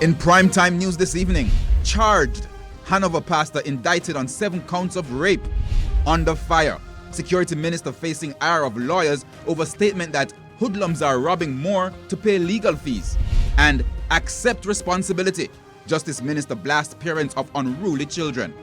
In primetime news this evening, charged. Hanover pastor indicted on 7 counts of rape. Under fire. Security minister facing ire of lawyers over statement that hoodlums are robbing more to pay legal fees. And accept responsibility. Justice minister blasts parents of unruly children.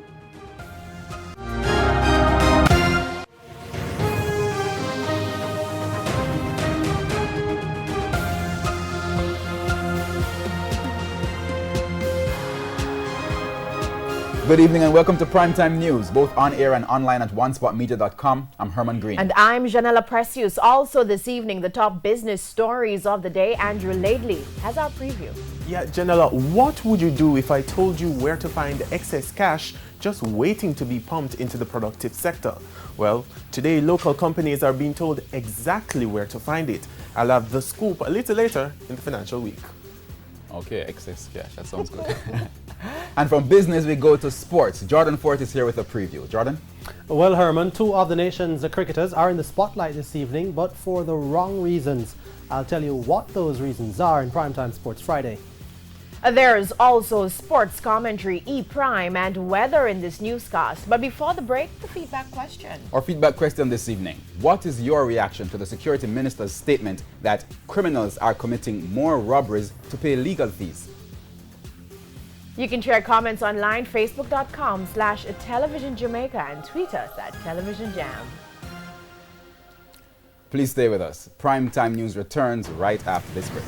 Good evening and welcome to Primetime News, both on air and online at onespotmedia.com. I'm Herman Green. And I'm Janella Precious. Also this evening, the top business stories of the day. Andrew Laidley has our preview. Yeah, Janella, what would you do if I told you where to find excess cash just waiting to be pumped into the productive sector? Well, today local companies are being told exactly where to find it. I'll have the scoop a little later in the financial week. Okay, excess cash. That sounds good. And from business, we go to sports. Jordan Fort is here with a preview. Jordan? Well, Herman, 2 of the nation's cricketers are in the spotlight this evening, but for the wrong reasons. I'll tell you what those reasons are in Primetime Sports Friday. There's also sports commentary, E-Prime, and weather in this newscast. But before the break, the feedback question. Our feedback question this evening. What is your reaction to the security minister's statement that criminals are committing more robberies to pay legal fees? You can share comments online, facebook.com/televisionjamaica and tweet us at televisionjam. Please stay with us. Primetime News returns right after this break.